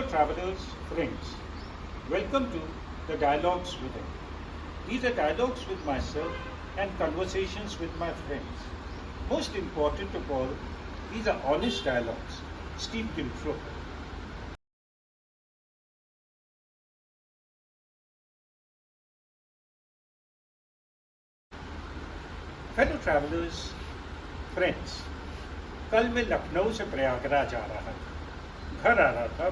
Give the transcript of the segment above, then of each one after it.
travelers, friends, welcome to the Dialogues with Him. These are dialogues with myself and conversations with my friends. Most important of all, these are honest dialogues steeped in truth. Fellow travelers, friends, कल मैं लखनऊ से प्रयागराज आ रहा था। घर आ रहा था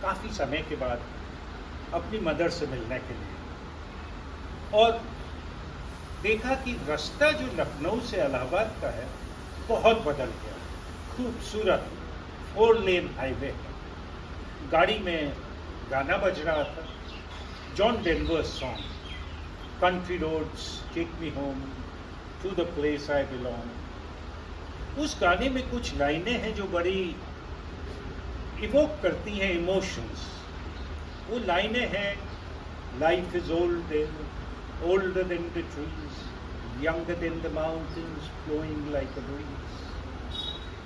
काफ़ी समय के बाद अपनी मदर से मिलने के लिए, और देखा कि रास्ता जो लखनऊ से इलाहाबाद का है बहुत बदल गया। खूबसूरत 4 लेन हाईवे है। गाड़ी में गाना बज रहा था, John Denver song, country roads take me home to the place I belong. उस गाने में कुछ लाइनें हैं जो बड़ी इवोक करती हैं इमोशंस। वो लाइनें हैं, life is older than the trees, younger than the mountains, flowing like a breeze।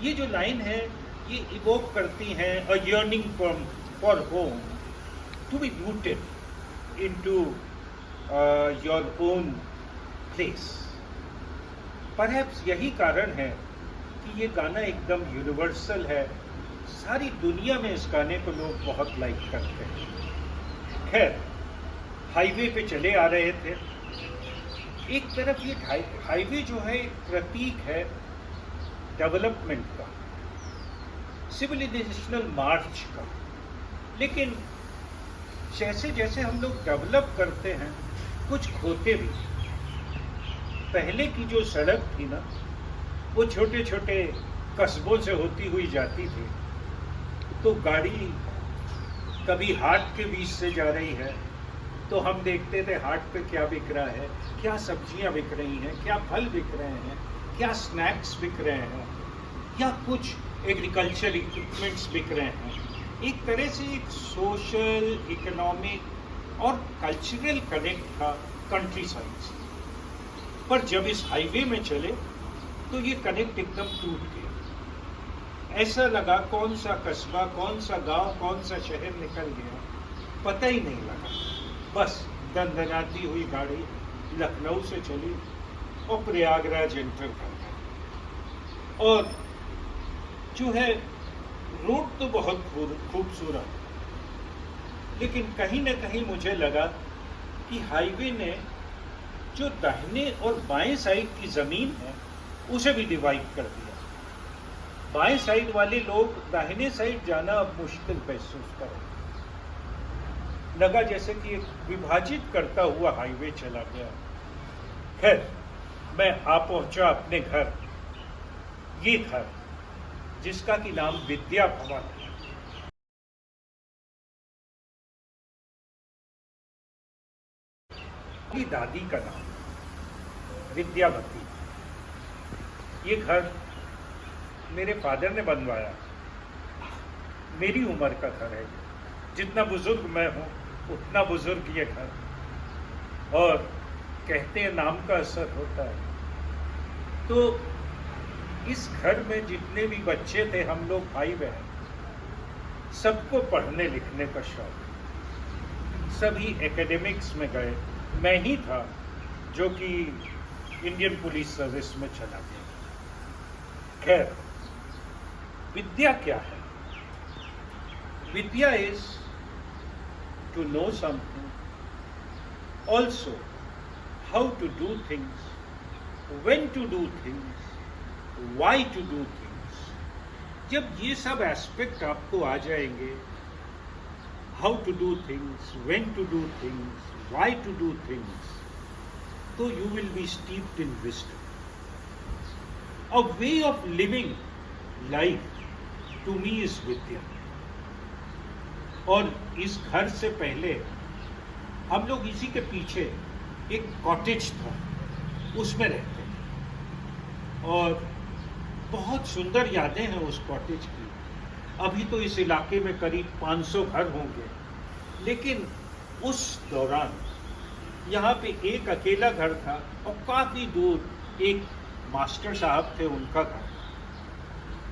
ये जो लाइन है ये इवोक करती हैं a yearning for home, to be rooted into your own place। Perhaps यही कारण है कि ये गाना एकदम यूनिवर्सल है। सारी दुनिया में इस गाने को लोग बहुत लाइक करते हैं। खैर, हाईवे पे चले आ रहे थे। एक तरफ ये हाईवे जो है एक प्रतीक है डेवलपमेंट का, सिविलाइजेशनल मार्च का। लेकिन जैसे जैसे हम लोग डेवलप करते हैं कुछ खोते भी। पहले की जो सड़क थी ना, वो छोटे छोटे कस्बों से होती हुई जाती थी, तो गाड़ी कभी हाट के बीच से जा रही है तो हम देखते थे हाट पे क्या बिक रहा है, क्या सब्जियां बिक रही हैं, क्या फल बिक रहे हैं, क्या स्नैक्स बिक रहे हैं, या कुछ एग्रीकल्चर इक्विपमेंट्स बिक रहे हैं। एक तरह से एक सोशल, इकोनॉमिक और कल्चरल कनेक्ट था कंट्री साइड से। पर जब इस हाईवे में चले तो ये कनेक्ट एकदम टूट गया। ऐसा लगा कौन सा कस्बा, कौन सा गांव, कौन सा शहर निकल गया, पता ही नहीं लगा। बस दंदनाती हुई गाड़ी लखनऊ से चली और प्रयागराज एंटर कर गई। और जो है रोड तो बहुत खूबसूरत, लेकिन कहीं ना कहीं मुझे लगा कि हाईवे ने जो दाहिने और बाएं साइड की जमीन है उसे भी डिवाइड कर दिया। बाएं साइड वाले लोग दाहिने साइड जाना अब मुश्किल महसूस कर रहे। लगा जैसे कि एक विभाजित करता हुआ हाईवे चला गया। खैर, मैं आ पहुंचा अपने घर। ये घर जिसका कि नाम विद्या भवन है। मेरी दादी का नाम विद्यावती। ये घर मेरे फादर ने बनवाया। मेरी उम्र का घर है। जितना बुजुर्ग मैं हूँ उतना बुजुर्ग ये घर। और कहते हैं नाम का असर होता है। तो इस घर में जितने भी बच्चे थे, हम लोग भाई बहन, सबको पढ़ने लिखने का शौक। सभी एकेडमिक्स में गए। मैं ही था जो कि इंडियन पुलिस सर्विस में चला गया। खैर, विद्या क्या है? विद्या is to know something, also how to do things, when to do things, why to do things. जब ये सब एस्पेक्ट आपको आ जाएंगे, how to do things, when to do things, why to do things, so you will be steeped in wisdom. A way of living life to me is Vidya। और इस घर से पहले हम लोग इसी के पीछे एक कॉटेज था, उसमें रहते थे और बहुत सुंदर यादें हैं उस कॉटेज की। अभी तो इस इलाके में करीब 500 घर होंगे, लेकिन उस दौरान यहाँ पे एक अकेला घर था और काफ़ी दूर एक मास्टर साहब थे, उनका घर,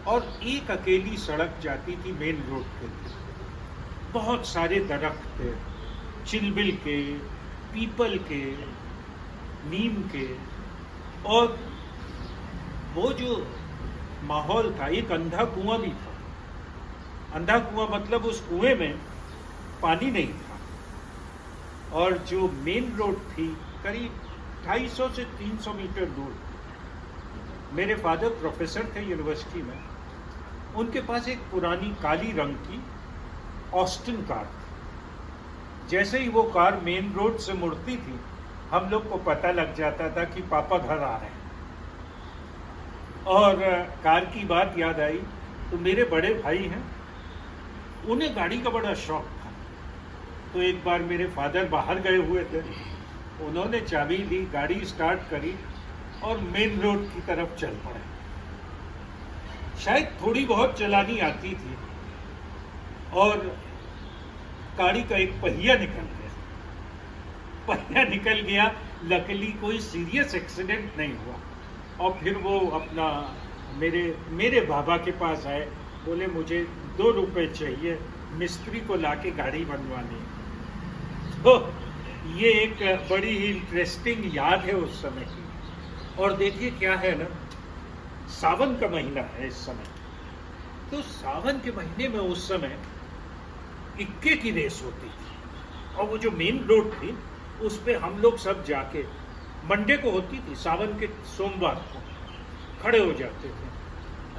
और एक अकेली सड़क जाती थी मेन रोड पे। बहुत सारे दरख्त थे, चिलबिल के, पीपल के, नीम के। और वो जो माहौल था, एक अंधा कुआं भी था। अंधा कुआं मतलब उस कुएं में पानी नहीं था। और जो मेन रोड थी करीब 250 से 300 मीटर दूर। मेरे फादर प्रोफेसर थे यूनिवर्सिटी में। उनके पास एक पुरानी काली रंग की ऑस्टिन कार थी। जैसे ही वो कार मेन रोड से मुड़ती थी, हम लोग को पता लग जाता था कि पापा घर आ रहे हैं। और कार की बात याद आई तो मेरे बड़े भाई हैं, उन्हें गाड़ी का बड़ा शौक था। तो एक बार मेरे फादर बाहर गए हुए थे, उन्होंने चाबी ली, गाड़ी स्टार्ट करी और मेन रोड की तरफ चल पड़े। शायद थोड़ी बहुत चलानी आती थी और गाड़ी का एक पहिया निकल गया। लकीली कोई सीरियस एक्सीडेंट नहीं हुआ। और फिर वो अपना मेरे बाबा के पास आए, बोले मुझे 2 रुपए चाहिए, मिस्त्री को लाके गाड़ी बनवानी। तो ये एक बड़ी ही इंटरेस्टिंग याद है उस समय की। और देखिए क्या है ना, सावन का महीना है इस समय। तो सावन के महीने में उस समय इक्के की रेस होती थी। और वो जो मेन रोड थी उस पे हम लोग सब जाके, मंडे को होती थी, सावन के सोमवार को खड़े हो जाते थे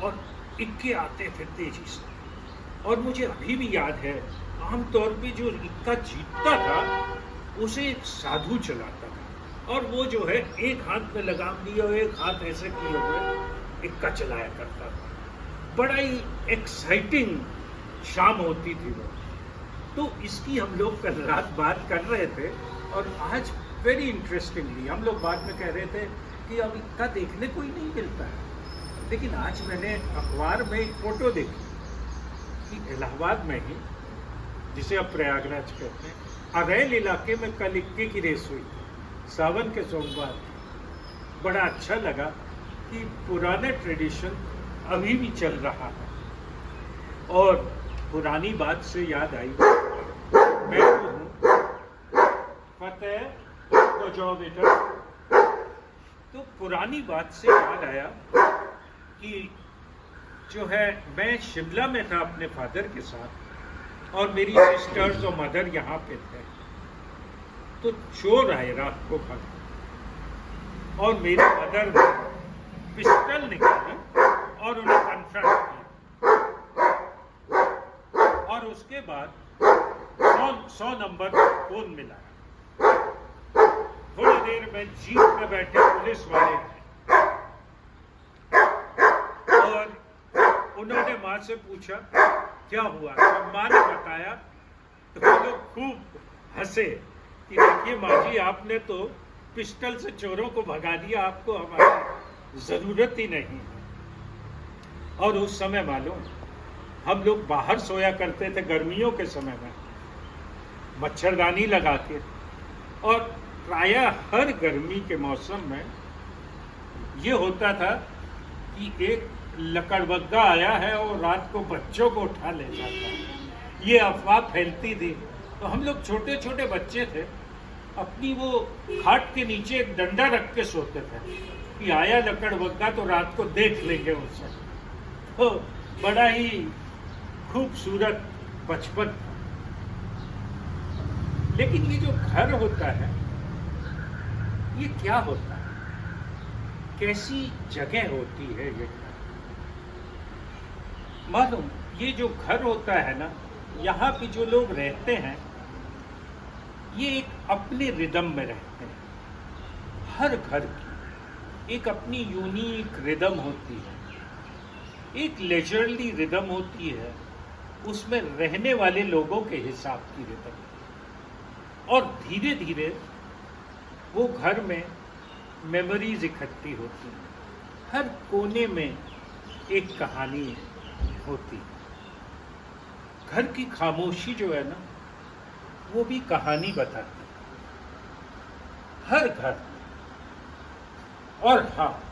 और इक्के आते थे तेजी से। और मुझे अभी भी याद है, आमतौर पे जो इक्का जीतता था उसे एक साधु चलाता था। और वो जो है एक हाथ में लगाम लिए और एक हाथ ऐसे किए हुए इक्का चलाया करता था। बड़ा ही एक्साइटिंग शाम होती थी वो। तो इसकी हम लोग कल रात बात कर रहे थे और आज वेरी इंटरेस्टिंगली हम लोग बाद में कह रहे थे कि अब इक्का देखने को ही नहीं मिलता है। लेकिन आज मैंने अखबार में एक फोटो देखी कि इलाहाबाद में ही, जिसे अब प्रयागराज कहते हैं, अरैल इलाके में कल इक्के की रेस हुई सावन के सोमवार। बड़ा अच्छा लगा कि पुराना ट्रेडिशन अभी भी चल रहा है। और पुरानी बात से याद आई, मैं तो हूँ फतेह, तो जाओ बेटा। तो पुरानी बात से याद आया कि जो है, मैं शिमला में था अपने फादर के साथ और मेरी सिस्टर्स और मदर यहाँ पे थे। तो चोर आए रात को घर और मेरी मदर ने पिस्टल निकाली और उन्हें कन्फ्रंट किया। और उसके बाद 100 नंबर फोन मिला। थोड़ी देर में जीप में बैठे पुलिस वाले और उन्होंने माँ से पूछा क्या हुआ। जब माँ ने बताया तो वो लोग खूब हंसे कि देखिए माँ जी, आपने तो पिस्टल से चोरों को भगा दिया, आपको हमारी जरूरत ही नहीं है। और उस समय मालूम, हम लोग बाहर सोया करते थे गर्मियों के समय में मच्छरदानी लगा के। और प्रायः हर गर्मी के मौसम में ये होता था कि एक लकड़बग्गा आया है और रात को बच्चों को उठा ले जाता है। ये अफवाह फैलती थी। तो हम लोग छोटे छोटे बच्चे थे, अपनी वो खाट के नीचे एक डंडा रख के सोते थे कि आया लकड़बग्गा तो रात को देख लेंगे उससे। तो बड़ा ही खूबसूरत बचपन था। लेकिन ये जो घर होता है, ये क्या होता है, कैसी जगह होती है ये घर? मालूम, ये जो घर होता है ना, यहाँ पे जो लोग रहते हैं ये एक अपने रिदम में रहते हैं। हर घर की एक अपनी यूनिक रिदम होती है, एक लेजरली रिदम होती है, उसमें रहने वाले लोगों के हिसाब की रिदम। और धीरे धीरे वो घर में मेमोरीज इकट्ठी होती हैं। हर कोने में एक कहानी होती है। घर की खामोशी जो है ना, वो भी कहानी बताती है, हर घर। और हाँ,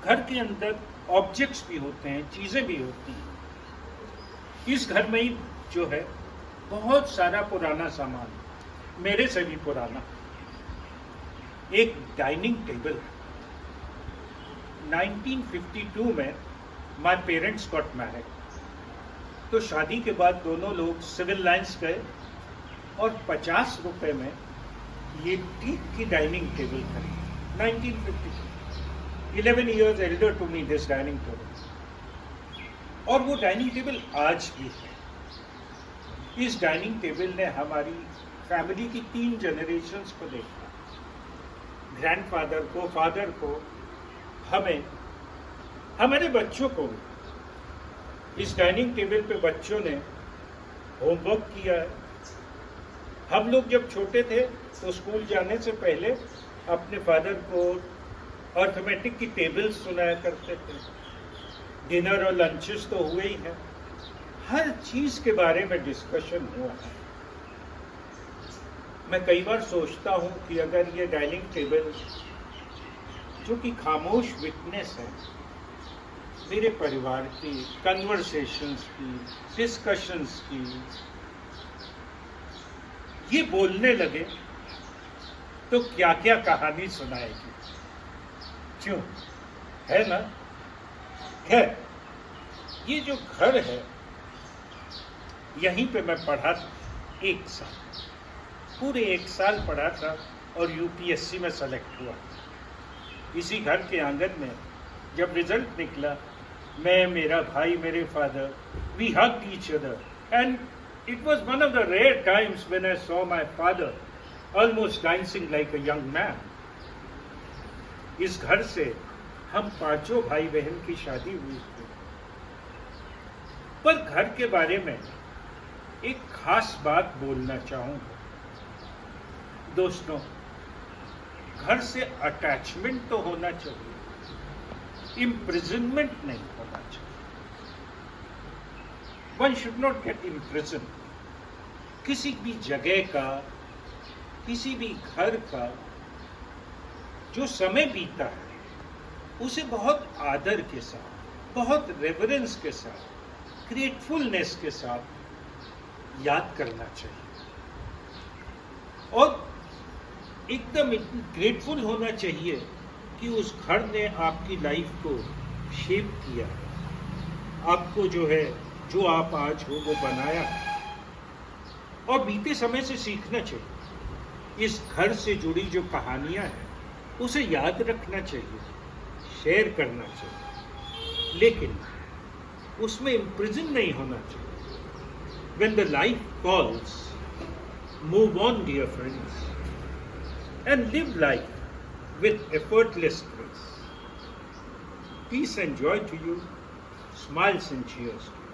घर के अंदर ऑब्जेक्ट्स भी होते हैं, चीजें भी होती हैं। इस घर में ही जो है बहुत सारा पुराना सामान, मेरे से भी पुराना। एक डाइनिंग टेबल। 1952 में माय पेरेंट्स गॉट मैरिड। तो शादी के बाद दोनों लोग सिविल लाइन्स गए और 50 रुपए में ये टीक की डाइनिंग टेबल खरीदी। 1952। 11 years elder to me this dining table. और वो डाइनिंग टेबल आज भी है। इस डाइनिंग टेबल ने हमारी फैमिली की 3 जनरेशन्स को देखा। ग्रैंडफादर को, फादर को, हमें, हमारे बच्चों को। इस डाइनिंग टेबल पे बच्चों ने होमवर्क किया है। हम लोग जब छोटे थे तो स्कूल जाने से पहले अपने फादर को अर्थमेटिक की टेबल्स सुनाया करते थे। डिनर और लंचेस तो हुए ही हैं, हर चीज के बारे में डिस्कशन हुआ है। मैं कई बार सोचता हूं कि अगर ये डाइनिंग टेबल, जो कि खामोश विटनेस है मेरे परिवार की कन्वर्सेशंस की, डिस्कशंस की, ये बोलने लगे तो क्या क्या कहानी सुनाएगी। क्यों? है ना? है। ये जो घर है, यहीं पे मैं पढ़ा था 1 साल, पूरे 1 साल पढ़ा था और यूपीएससी में सेलेक्ट हुआ। इसी घर के आंगन में जब रिजल्ट निकला, मैं, मेरा भाई, मेरे father, we hugged each other and it was one of the rare times when I saw my father almost dancing like a young man. इस घर से हम 5 भाई बहन की शादी हुई थी। पर घर के बारे में एक खास बात बोलना चाहूंगा। दोस्तों, घर से अटैचमेंट तो होना चाहिए, इम्प्रिजनमेंट नहीं होना चाहिए। One should not get imprisoned. किसी भी जगह का, किसी भी घर का जो समय बीता है, उसे बहुत आदर के साथ, बहुत रेवरेंस के साथ, ग्रेटफुलनेस के साथ याद करना चाहिए। और एकदम ग्रेटफुल होना चाहिए कि उस घर ने आपकी लाइफ को शेप किया, आपको जो है, जो आप आज हो वो बनाया। और बीते समय से सीखना चाहिए। इस घर से जुड़ी जो कहानियां हैं उसे याद रखना चाहिए, शेयर करना चाहिए, लेकिन उसमें इम्प्रिजन नहीं होना चाहिए। When the life calls, move on, dear friends, and live life with effortless grace. Peace and joy to you, smiles and cheers to you.